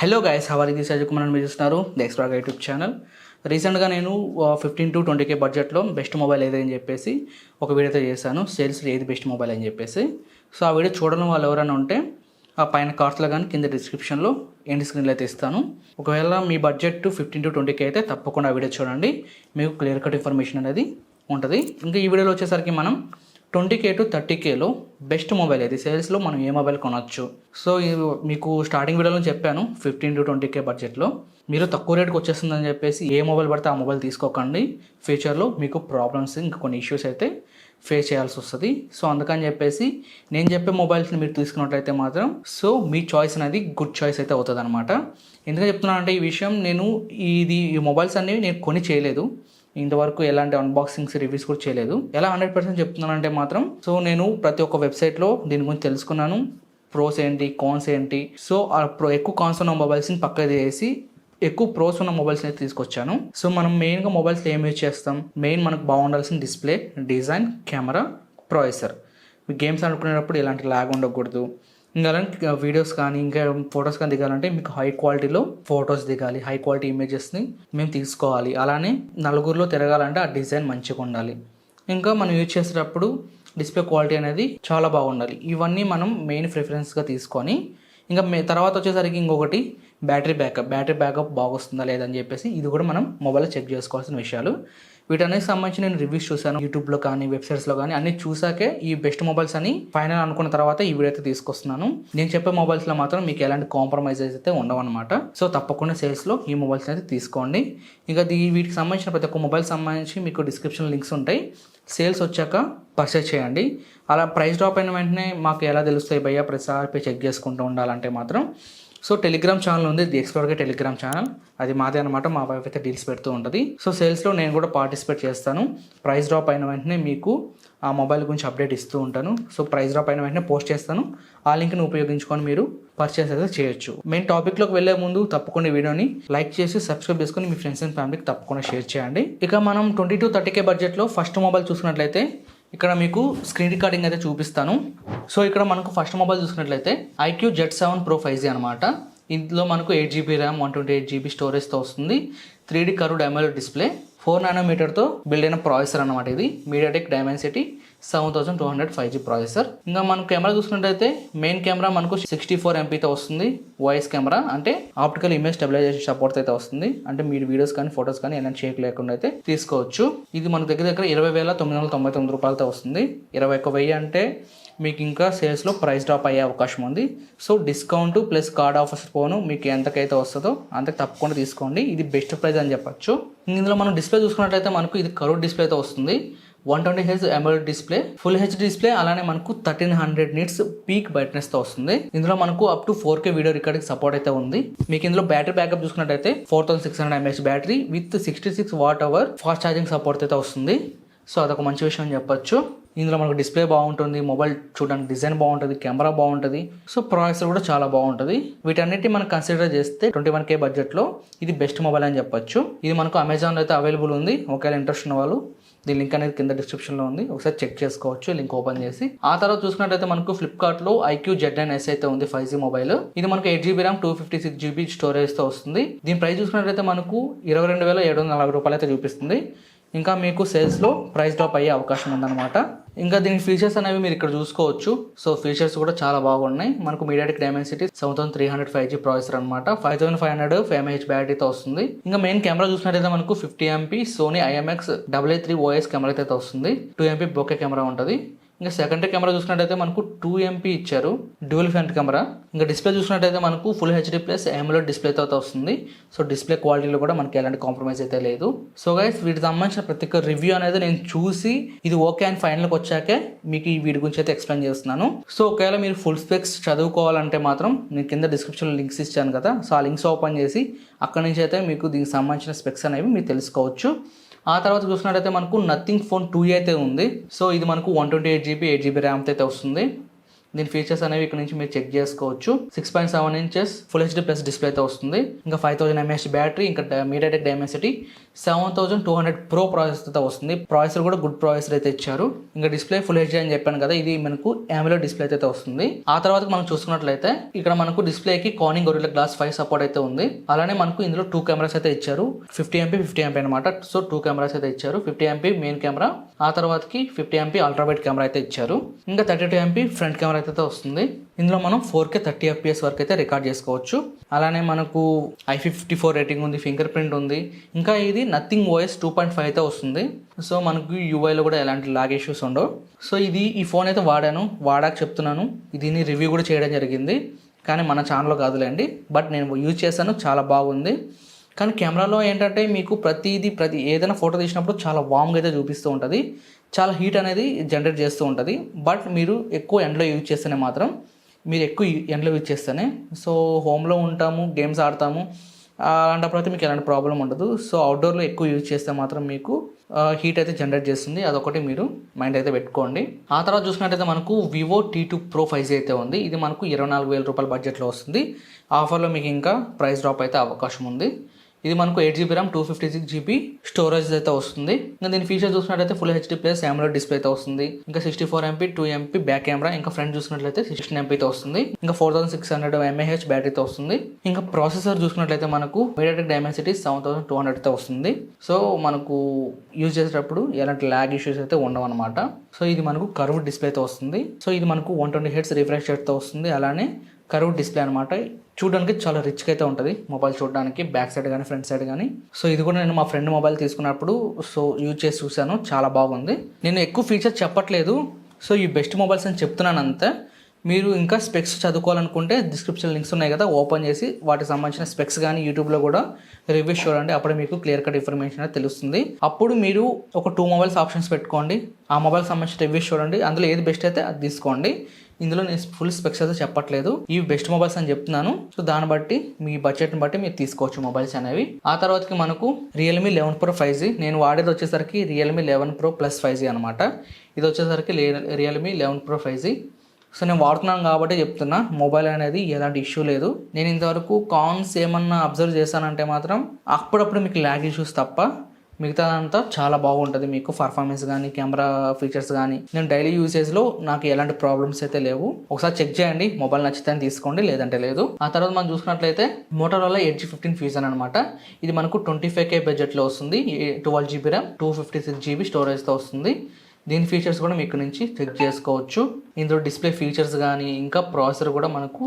Hello guys, hour ఇది సజయ్ కుమార్ మీరు చూస్తున్నారు ది ఎక్స్ప్లోరర్ యూట్యూబ్ ఛానల్. రీసెంట్గా నేను 15 to 20K బడ్జెట్లో బెస్ట్ మొబైల్ ఏదని చెప్పేసి ఒక వీడియోతో చేశాను. సేల్స్లో ఏది బెస్ట్ మొబైల్ అని చెప్పేసి. సో ఆ వీడియో చూడడం వాళ్ళు ఎవరైనా ఉంటే ఆ పైన కార్డ్స్లో కానీ కింద డిస్క్రిప్షన్లో ఎండ్ స్క్రీన్లో అయితే ఇస్తాను. ఒకవేళ మీ బడ్జెట్ 15 to 20K అయితే తప్పకుండా ఆ వీడియో చూడండి, మీకు క్లియర్ కట్ ఇన్ఫర్మేషన్ అనేది ఉంటుంది. ఇంకా ఈ వీడియోలో వచ్చేసరికి మనం 20K to 30Kలో బెస్ట్ మొబైల్ ఏది, సేల్స్లో మనం ఏ మొబైల్ కొనవచ్చు. సో మీకు స్టార్టింగ్ వీడియోలో చెప్పాను 15 to 20K బడ్జెట్లో మీరు తక్కువ రేట్కి వచ్చేస్తుందని చెప్పేసి ఏ మొబైల్ పడితే ఆ మొబైల్ తీసుకోకండి. ఫ్యూచర్లో మీకు ప్రాబ్లమ్స్ ఇంకా కొన్ని ఇష్యూస్ అయితే ఫేస్ చేయాల్సి వస్తుంది. సో అందుకని చెప్పేసి నేను చెప్పే మొబైల్స్ని మీరు తీసుకున్నట్లయితే మాత్రం సో మీ చాయిస్ అనేది గుడ్ చాయిస్ అయితే అవుతుంది అనమాట. ఎందుకంటే చెప్తున్నానంటే ఈ విషయం ఈ మొబైల్స్ అనేవి నేను కొని చేయలేదు, ఇంతవరకు ఎలాంటి అన్బాక్సింగ్స్ రివ్యూస్ కూడా చేయలేదు. ఎలా 100% చెప్తున్నానంటే మాత్రం సో నేను ప్రతి ఒక్క వెబ్సైట్లో దీని గురించి తెలుసుకున్నాను, ప్రోస్ ఏంటి కాన్స్ ఏంటి. సో ఎక్కువ కాన్స్ ఉన్న మొబైల్స్ని పక్కన చేసి ఎక్కువ ప్రోస్ ఉన్న మొబైల్స్ని అయితే తీసుకొచ్చాను. సో మనం మెయిన్గా మొబైల్స్లో ఏం యూజ్ చేస్తాం, మెయిన్ మనకు బాగుండాల్సిన display, design, camera, processor. Games ఆడుకునేటప్పుడు ఎలాంటి ల్యాగ్ ఉండకూడదు. ఇంకా అలాంటి వీడియోస్ కానీ ఇంకా ఫొటోస్ కానీ దిగాలంటే మీకు హై క్వాలిటీలో ఫొటోస్ దిగాలి, హై క్వాలిటీ ఇమేజెస్ని మేము తీసుకోవాలి. అలానే నలుగురిలో తిరగాలంటే ఆ డిజైన్ మంచిగా ఉండాలి. ఇంకా మనం యూజ్ చేసేటప్పుడు డిస్ప్లే క్వాలిటీ అనేది చాలా బాగుండాలి. ఇవన్నీ మనం మెయిన్ ప్రిఫరెన్స్గా తీసుకొని ఇంకా తర్వాత వచ్చేసరికి ఇంకొకటి బ్యాటరీ బ్యాకప్ బాగొస్తుందా లేదని చెప్పేసి ఇది కూడా మనం మొబైల్లో చెక్ చేసుకోవాల్సిన విషయాలు. వీటన్నిటికి సంబంధించి నేను రివ్యూస్ చూశాను, యూట్యూబ్లో కానీ వెబ్సైట్స్లో కానీ అన్ని చూసాకే ఈ బెస్ట్ మొబైల్స్ అని ఫైనల్ అనుకున్న తర్వాత ఈ వీడియో అయితే తీసుకొస్తున్నాను. నేను చెప్పే మొబైల్స్లో మాత్రం మీకు ఎలాంటి కాంప్రమైజెస్ అయితే ఉండవన్నమాట. సో తప్పకుండా సేల్స్లో ఈ మొబైల్స్ అయితే తీసుకోండి. ఇంకా వీటికి సంబంధించిన ప్రతి ఒక్క మొబైల్ సంబంధించి మీకు డిస్క్రిప్షన్ లింక్స్ ఉంటాయి. సేల్స్ వచ్చాక పర్చేస్ చేయండి. అలా ప్రైస్ డ్రాప్ అయిన వెంటనే మాకు ఎలా తెలుస్తాయి భయ్యా, ప్రతిసారి చెక్ చేసుకుంటూ ఉండాలంటే మాత్రం సో టెలిగ్రామ్ ఛానల్ ఉంది, ది ఎక్స్ప్లోరర్ టెలిగ్రామ్ ఛానల్, అది మాదే అనమాట. మా వైఫ్ అయితే డీల్స్ పెడుతూ ఉంటుంది. సో సేల్స్లో నేను కూడా పార్టిసిపేట్ చేస్తాను. ప్రైస్ డ్రాప్ అయిన వెంటనే మీకు ఆ మొబైల్ గురించి అప్డేట్ ఇస్తూ ఉంటాను. సో ప్రైస్ డ్రాప్ అయిన వెంటనే పోస్ట్ చేస్తాను, ఆ లింక్ని ఉపయోగించుకొని మీరు పర్చేస్ అయితే చేయొచ్చు. మెయిన్ టాపిక్లోకి వెళ్ళే ముందు తప్పకుండా వీడియోని లైక్ చేసి సబ్స్క్రైబ్ చేసుకొని మీ ఫ్రెండ్స్ అండ్ ఫ్యామిలీకి తప్పకుండా షేర్ చేయండి. ఇక మనం 20 to 30K బడ్జెట్లో ఫస్ట్ మొబైల్ చూసుకున్నట్లయితే ఇక్కడ మీకు స్క్రీన్ రికార్డింగ్ అయితే చూపిస్తాను. సో ఇక్కడ మనకు ఫస్ట్ మొబైల్ చూసుకున్నట్లయితే IQ Z7 Pro 5G అనమాట. ఇందులో మనకు 8GB ర్యామ్, 128GB స్టోరేజ్తో వస్తుంది. 3D curved AMOLED display, 4nm build అయిన ప్రాసెసర్ అనమాట. ఇది MediaTek Dimensity 7200 5G ప్రాసెసర్. ఇంకా మనం కెమెరా చూసుకున్నట్టయితే మెయిన్ కెమెరా మనకు 64MP వస్తుంది. వాయిస్ కెమెరా అంటే ఆప్టికల్ ఇమేజ్ స్టెబిలైజేషన్ సపోర్ట్ అయితే వస్తుంది. అంటే మీరు వీడియోస్ కానీ ఫొటోస్ కానీ ఏమైనా షేక్ లేకుండా అయితే తీసుకోవచ్చు. ఇది మనకు దగ్గర 20,999 రూపాయలతో వస్తుంది. 21,000 అంటే మీకు ఇంకా సేల్స్లో ప్రైస్ డ్రాప్ అయ్యే అవకాశం ఉంది. So discount plus card offers పోను మీకు ఎంతకైతే వస్తుందో అంతకు తప్పకుండా తీసుకోండి. ఇది బెస్ట్ ప్రైస్ అని చెప్పొచ్చు. ఇందులో మనం డిస్ప్లే చూసుకున్నట్లయితే మనకు ఇది కర్వ్డ్ డిస్ప్లేతో వస్తుంది. 120Hz AMOLED display, full HD display, అలానే మనకు 1300 nits పీక్ బ్రైట్నెస్తో వస్తుంది. ఇందులో మనకు up to 4K video recording support అయితే ఉంది. మీకు ఇందులో బ్యాటరీ బ్యాకప్ చూసుకున్నట్టయితే 4600 mAh battery with 66 Wh fast charging support అయితే వస్తుంది. సో అదొక మంచి విషయం అని చెప్పొచ్చు. ఇందులో మనకు డిస్ప్లే బాగుంటుంది, మొబైల్ చూడడానికి డిజైన్ బాగుంటుంది, కెమెరా బాగుంటుంది, సో ప్రాసెసర్ కూడా చాలా బాగుంటుంది. వీటన్నిటి మనం కన్సిడర్ చేస్తే 21K బడ్జెట్లో ఇది బెస్ట్ మొబైల్ అని చెప్పొచ్చు. ఇది మనకు అమెజాన్లో అయితే అవైలబుల్ ఉంది. ఒకవేళ ఇంట్రెస్ట్ ఉన్న వాళ్ళు దీని లింక్ అనేది కింద డిస్క్రిప్షన్లో ఉంది, ఒకసారి చెక్ చేసుకోవచ్చు లింక్ ఓపెన్ చేసి. ఆ తర్వాత చూసుకున్నట్టయితే మనకు ఫ్లిప్కార్ట్లో IQ Z9S అయితే ఉంది 5G మొబైల్. ఇది మనకు 8GB ర్యామ్, 256GB స్టోరేజ్తో వస్తుంది. దీని ప్రైస్ చూసుకున్నట్టయితే మనకు 22,740 రూపాయలు అయితే చూపిస్తుంది. ఇంకా మీకు సేల్స్లో ప్రైస్ డ్రాప్ అయ్యే అవకాశం ఉందన్నమాట. ఇంకా దీని ఫీచర్స్ అనేవి మీరు ఇక్కడ చూసుకోవచ్చు. సో ఫీచర్స్ కూడా చాలా బాగున్నాయి. మనకు MediaTek Dimensity 7300 5G ప్రాసెసర్ అనమాట. 5500 mAh బ్యాటరీతో వస్తుంది. ఇంకా మెయిన్ కెమెరా చూసినట్టయితే మనకు 50MP Sony IMX883 OS camera అయితే వస్తుంది. 2MP బొకే కెమెరా ఉంటుంది. ఇంకా సెకండరీ కెమెరా చూసినట్టయితే మనకు 2MP ఇచ్చారు, డ్యూయల్ ఫ్రంట్ కెమెరా. ఇంకా డిస్ప్లే చూసినట్టయితే మనకు ఫుల్ HD ప్లస్ AMOLED డిస్ప్లేతో వస్తుంది. సో డిస్ప్లే క్వాలిటీలో కూడా మనకి ఎలాంటి కాంప్రమైజ్ అయితే లేదు. సో గైస్ వీటికి సంబంధించిన ప్రతి ఒక్క రివ్యూ అనేది నేను చూసి ఇది ఓకే అని ఫైనల్కి వచ్చాకే మీకు ఈ వీడియో గురించి అయితే ఎక్స్ప్లెయిన్ చేస్తున్నాను. సో ఒకవేళ మీరు ఫుల్ స్పెక్స్ చదువుకోవాలంటే మాత్రం నేను కింద డిస్క్రిప్షన్లో లింక్స్ ఇచ్చాను కదా, సో ఆ లింక్స్ ఓపెన్ చేసి అక్కడి నుంచి అయితే మీకు దీనికి సంబంధించిన స్పెక్స్ అనేవి మీరు తెలుసుకోవచ్చు. ఆ తర్వాత చూసినట్టయితే మనకు నథింగ్ ఫోన్ 2 అయితే ఉంది. సో ఇది మనకు 128GB 8GB ర్యామ్తో అయితే వస్తుంది. దీని ఫీచర్స్ అనేవి ఇక్కడ నుంచి మీరు చెక్ చేసుకోవచ్చు. 6.7 inches full HD plus display అయితే వస్తుంది. ఇంకా 5000 mAh బ్యాటరీ, ఇంకా మీడియాటెక్ డైమెన్సిటీ 7200 ప్రో ప్రాసెసర్ అయితే వస్తుంది. ప్రాసెసర్ కూడా గుడ్ ప్రాసెసర్ అయితే ఇచ్చారు. ఇంకా డిస్ప్లే ఫుల్ హెచ్డి అని చెప్పాను కదా, ఇది మనకు AMOLED డిస్ప్లే అయితే వస్తుంది. ఆ తర్వాత మనం చూసుకున్నట్లయితే ఇక్కడ మనకు డిస్ప్లేకి కార్నింగ్ గొరిల్లా గ్లాస్ 5 సపోర్ట్ అయితే ఉంది. అలానే మనకు ఇందులో 2 కెమెరాస్ అయితే ఇచ్చారు. 50MP 50MP అనమాట. సో 2 కెమెరాస్ అయితే ఇచ్చారు. 50MP మెయిన్ కెమెరా, ఆ తర్వాతకి 50MP అల్ట్రా వైడ్ కెమెరా అయితే ఇచ్చారు. ఇంకా 32MP ఫ్రంట్ కెమెరా అయితే వస్తుంది. ఇందులో మనం 4K 30 FPS వరకు అయితే రికార్డ్ చేసుకోవచ్చు. అలానే మనకు IP54 రేటింగ్ ఉంది, ఫింగర్ ప్రింట్ ఉంది. ఇంకా ఇది నథింగ్ OS 2.5 అయితే వస్తుంది. సో మనకు యూఐలో కూడా ఎలాంటి లాగ్ ఇష్యూస్ ఉండవు. సో ఈ ఫోన్ అయితే వాడాక చెప్తున్నాను. దీన్ని రివ్యూ కూడా చేయడం జరిగింది, కానీ మన ఛానల్లో కాదులేండి. బట్ నేను యూజ్ చేశాను, చాలా బాగుంది. కానీ కెమెరాలో ఏంటంటే మీకు ప్రతి ఏదైనా ఫోటో తీసినప్పుడు చాలా వామ్గా అయితే చూపిస్తూ ఉంటుంది, చాలా హీట్ అనేది జనరేట్ చేస్తూ ఉంటుంది. బట్ మీరు ఎక్కువ ఎండలో యూజ్ చేస్తేనే మాత్రం సో హోమ్లో ఉంటాము, గేమ్స్ ఆడతాము, అలాంటప్పుడు అయితే మీకు ఎలాంటి ప్రాబ్లం ఉండదు. సో అవుట్డోర్లో ఎక్కువ యూజ్ చేస్తే మాత్రం మీకు హీట్ అయితే జనరేట్ చేస్తుంది. అదొకటి మీరు మైండ్ అయితే పెట్టుకోండి. ఆ తర్వాత చూసినట్టయితే మనకు వివో T2 Pro 5G అయితే ఉంది. ఇది మనకు 24,000 రూపాయల బడ్జెట్లో వస్తుంది. ఆఫర్లో మీకు ఇంకా ప్రైస్ డ్రాప్ అయితే అవకాశం ఉంది. ఇది మనకు 8GB RAM 256GB స్టోరేజ్ అయితే వస్తుంది. ఇంకా దీని ఫీచర్ చూసినట్లయితే full HD plus AMOLED display అయితే వస్తుంది. ఇంకా 64MP 2MP బ్యాక్ కెమెరా, ఇంకా ఫ్రంట్ చూసినట్లయితే 16MP అయితే వస్తుంది. ఇంకా 4600 mAh బ్యాటరీతో వస్తుంది. ఇంకా ప్రాసెసర్ చూసినట్లయితే మనకు మీడియాటెక్ డైమెన్సిటీ 7200 అయితే వస్తుంది. సో మనకు యూజ్ చేసేటప్పుడు ఎలాంటి ల్యాగ్ ఇష్యూస్ అయితే ఉండవు అనమాట. సో ఇది మనకు కర్వ్ డిస్ప్లే అయితే వస్తుంది. సో ఇది మనకు 120Hz రిఫ్రెష్ రేట్తో వస్తుంది. అలానే కర్వ్ డిస్ప్లే అనమాట. చూడడానికి చాలా రిచ్గా అయితే ఉంటుంది మొబైల్ చూడడానికి, బ్యాక్ సైడ్ కానీ ఫ్రంట్ సైడ్ కానీ. సో ఇది కూడా నేను మా ఫ్రెండ్ మొబైల్ తీసుకున్నప్పుడు యూజ్ చేసి చూశాను, చాలా బాగుంది. నేను ఎక్కువ ఫీచర్స్ చెప్పట్లేదు, సో ఈ బెస్ట్ మొబైల్స్ అని చెప్తున్నాను అంతే. మీరు ఇంకా స్పెక్స్ చదువుకోవాలనుకుంటే డిస్క్రిప్షన్ లింక్స్ ఉన్నాయి కదా, ఓపెన్ చేసి వాటికి సంబంధించిన స్పెక్స్ కానీ యూట్యూబ్లో కూడా రివ్యూస్ చూడండి. అప్పుడు మీకు క్లియర్ కట్ ఇన్ఫర్మేషన్ అనేది తెలుస్తుంది. అప్పుడు మీరు ఒక 2 మొబైల్స్ ఆప్షన్స్ పెట్టుకోండి, ఆ మొబైల్ సంబంధించిన రివ్యూస్ చూడండి, అందులో ఏది బెస్ట్ అయితే అది తీసుకోండి. ఇందులో నేను ఫుల్ స్పెక్స్ అయితే చెప్పట్లేదు, ఇవి బెస్ట్ మొబైల్స్ అని చెప్తున్నాను. సో దాన్ని బట్టి మీ బడ్జెట్ని బట్టి మీరు తీసుకోవచ్చు మొబైల్స్ అనేవి. ఆ తర్వాతకి మనకు Realme 11 Pro 5G, నేను వాడేది వచ్చేసరికి Realme 11 Pro Plus 5G అనమాట. ఇది వచ్చేసరికి Realme 11 Pro 5G. సో నేను వాడుతున్నాను కాబట్టి చెప్తున్నా, మొబైల్ అనేది ఎలాంటి ఇష్యూ లేదు. నేను ఇంతవరకు కాన్స్ ఏమన్నా అబ్జర్వ్ చేశానంటే మాత్రం అప్పుడప్పుడు మీకు ల్యాగ్ ఇష్యూస్ తప్ప మిగతాదంతా చాలా బాగుంటుంది. మీకు పర్ఫార్మెన్స్ కానీ కెమెరా ఫీచర్స్ కానీ నేను డైలీ యూసేజ్లో నాకు ఎలాంటి ప్రాబ్లమ్స్ అయితే లేవు. ఒకసారి చెక్ చేయండి, మొబైల్ నచ్చితే తీసుకోండి, లేదంటే లేదు. ఆ తర్వాత మనం చూసుకున్నట్లయితే Motorola Edge 15 Fusion అనమాట. ఇది మనకు 25K బడ్జెట్లో వస్తుంది. 12GB RAM 256GB స్టోరేజ్తో వస్తుంది. దీని ఫీచర్స్ కూడా మీకు నుంచి చెక్ చేసుకోవచ్చు. ఇందులో డిస్ప్లే ఫీచర్స్ కానీ ఇంకా ప్రాసెసర్ కూడా మనకు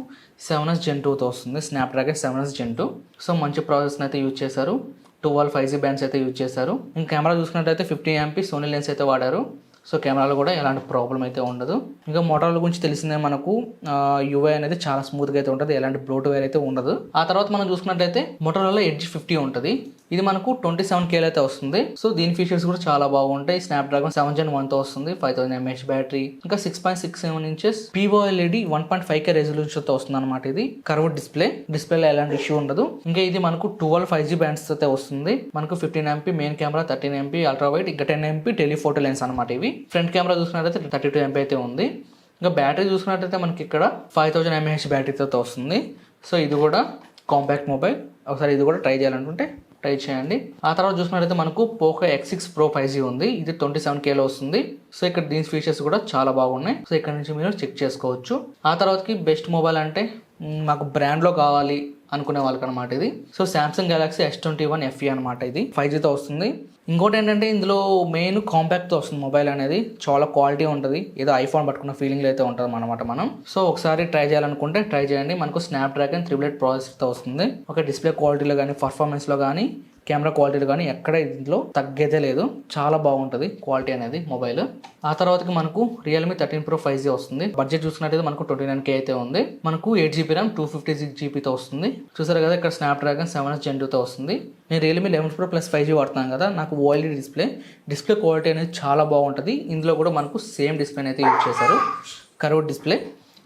7S Gen 2తో వస్తుంది, స్నాప్డ్రాగన్ 7S Gen 2. సో మంచి ప్రాసెసర్ని అయితే యూజ్ చేశారు. 12 5G బ్యాండ్స్ అయితే యూజ్ చేశారు. ఇంకా కెమెరా చూసుకున్నట్టయితే 50MP సోనీ లెన్స్ అయితే వాడారు. సో కెమెరాలో కూడా ఎలాంటి ప్రాబ్లం అయితే ఉండదు. ఇంకా మోటార్ల గురించి తెలిసిందే మనకు, యూఐ అనేది చాలా స్మూత్గా అయితే ఉంటుంది, ఎలాంటి బ్లోట్వేర్ అయితే ఉండదు. ఆ తర్వాత మనం చూసుకున్నట్లయితే Motorola Edge 50 ఉంటుంది. ఇది మనకు 27K అయితే వస్తుంది. సో దీని ఫీచర్స్ కూడా చాలా బాగుంటాయి. స్నాప్డ్రాగన్ 7 Gen 1తో వస్తుంది, 5000 mAh బ్యాటరీ, ఇంకా 6.67 ఇంచెస్ POLED 1.5K రెజల్యూషన్తో వస్తుంది అనమాట. ఇది కర్వ్ డిస్ప్లేలో ఎలాంటి ఇష్యూ ఉండదు. ఇంకా ఇది మనకు 12 5G బ్యాండ్స్ అయితే వస్తుంది. మనకు 15MP main camera, 13MP ultra wide, ఇంకా 10MP టెలిఫోటో లెన్స్ అనమాట. ఇవి ఫ్రంట్ కెమెరా చూసుకున్నట్టయితే 32MP అయితే ఉంది. ఇంకా బ్యాటరీ చూసుకున్నట్టయితే మనకి ఇక్కడ 5000 mAh బ్యాటరీతో వస్తుంది. సో ఇది కూడా కాంపాక్ట్ మొబైల్. ఒకసారి ఇది కూడా ట్రై చేయాలనుకుంటే ట్రై చేయండి. ఆ తర్వాత చూసుకున్నట్టయితే మనకు Poco X6 Pro 5G ఉంది. ఇది 27Kలో వస్తుంది. సో ఇక్కడ దీని ఫీచర్స్ కూడా చాలా బాగున్నాయి. సో ఇక్కడ నుంచి మీరు చెక్ చేసుకోవచ్చు. ఆ తర్వాతకి బెస్ట్ మొబైల్ అంటే మాకు బ్రాండ్లో కావాలి అనుకునే వాళ్ళకి అనమాట ఇది. So Samsung Galaxy S21 FE అనమాట. ఇది 5Gతో వస్తుంది. ఇంకోటి ఏంటంటే ఇందులో మెయిన్ కాంపాక్ట్తో వస్తుంది మొబైల్ అనేది, చాలా క్వాలిటీ ఉంటుంది, ఏదో ఐఫోన్ పట్టుకున్న ఫీలింగ్లో అయితే ఉంటుంది అనమాట మనం. సో ఒకసారి ట్రై చేయాలనుకుంటే ట్రై చేయండి. మనకు స్నాప్డ్రాగన్ 888 ప్రాసెసర్తో వస్తుంది. ఒక డిస్ప్లే క్వాలిటీలో కానీ పర్ఫార్మెన్స్లో కానీ కెమెరా క్వాలిటీలో కానీ ఎక్కడ ఇందులో తగ్గేదే లేదు, చాలా బాగుంటుంది క్వాలిటీ అనేది మొబైల్. ఆ తర్వాతకి మనకు Realme 13 Pro 5G వస్తుంది. బడ్జెట్ చూసుకున్నట్టయితే మనకు 29K అయితే ఉంది. మనకు 8GB RAM 256GBతో వస్తుంది. చూసారు కదా, ఇక్కడ స్నాప్డ్రాగన్ 7S Gen 2తో వస్తుంది. నేను Realme 11 Pro Plus 5G వాడుతున్నాను కదా, నాకు OLED డిస్ప్లే క్వాలిటీ అనేది చాలా బాగుంటుంది. ఇందులో కూడా మనకు సేమ్ డిస్ప్లేని అయితే యూజ్ చేశారు, కర్వ్ డిస్ప్లే.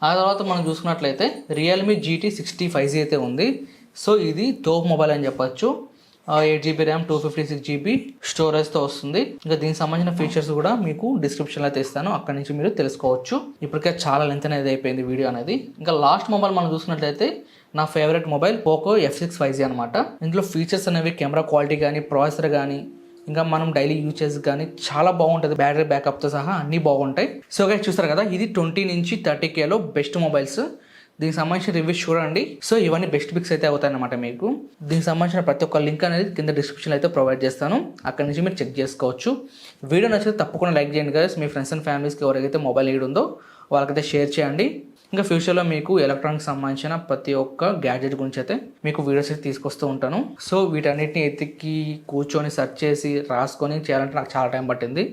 ఆ తర్వాత మనం చూసుకున్నట్లయితే Realme GT 60 5G అయితే ఉంది. సో ఇది తోపు మొబైల్ అని చెప్పచ్చు. 8 GB ర్యామ్ 256 GB స్టోరేజ్తో వస్తుంది. ఇంకా దీనికి సంబంధించిన ఫీచర్స్ కూడా మీకు డిస్క్రిప్షన్లో అయితే ఇస్తాను, అక్కడి నుంచి మీరు తెలుసుకోవచ్చు. ఇప్పటికే చాలా లెంత్ అనేది అయిపోయింది వీడియో అనేది. ఇంకా లాస్ట్ మొబైల్ మనం చూసుకున్నట్లయితే నా favourite mobile Poco F6 5G అనమాట. ఇందులో ఫీచర్స్ అనేవి కెమెరా క్వాలిటీ కానీ, ప్రాసెసర్ కానీ, ఇంకా మనం డైలీ యూజెస్ కానీ చాలా బాగుంటుంది. బ్యాటరీ బ్యాకప్తో సహా అన్నీ బాగుంటాయి. సో గైస్ చూస్తారు కదా, ఇది 20 నుంచి 30Kలో బెస్ట్ మొబైల్స్. దీనికి సంబంధించిన రివ్యూస్ చూడండి. సో ఇవన్నీ బెస్ట్ పిక్స్ అయితే అవుతాయి అనమాట. మీకు దీనికి సంబంధించిన ప్రతి ఒక్క లింక్ అనేది కింద డిస్క్రిప్షన్లో అయితే ప్రొవైడ్ చేస్తాను, అక్కడి నుంచి మీరు చెక్ చేసుకోవచ్చు. వీడియో నచ్చితే తప్పకుండా లైక్ చేయండి గైస్. మీ ఫ్రెండ్స్ అండ్ ఫ్యామిలీస్కి ఎవరైతే మొబైల్ నీడ్ ఉందో వాళ్ళకైతే షేర్ చేయండి. ఇంకా ఫ్యూచర్లో మీకు ఎలక్ట్రానిక్స్ సంబంధించిన ప్రతి ఒక్క గ్యాడ్జెట్ గురించి అయితే మీకు వీడియోస్ అయితే తీసుకొస్తూ ఉంటాను. సో వీటన్నిటిని ఎత్తికి కూర్చొని సెర్చ్ చేసి రాసుకొని చేయాలంటే నాకు చాలా టైం పట్టింది.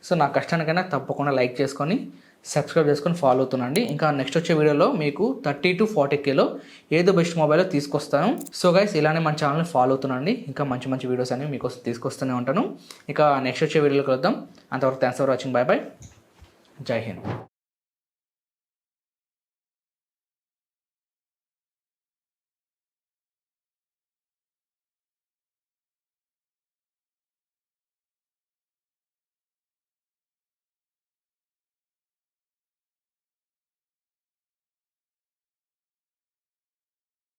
సో నా కష్టానికైనా తప్పకుండా లైక్ చేసుకొని సబ్స్క్రైబ్ చేసుకొని ఫాలో అవుతుండండి. ఇంకా నెక్స్ట్ వచ్చే వీడియోలో మీకు 30 to 40Kలో ఏదో బెస్ట్ మొబైల్లో తీసుకొస్తాను. సో గైస్ ఇలానే మన ఛానల్ని ఫాలో అవుతుండండి. ఇంకా మంచి మంచి వీడియోస్ అనేవి మీకు తీసుకొస్తూనే ఉంటాను. ఇక నెక్స్ట్ వచ్చే వీడియోలో కలుద్దాం. అంతవరకు thanks for watching. Bye bye. జై హింద్.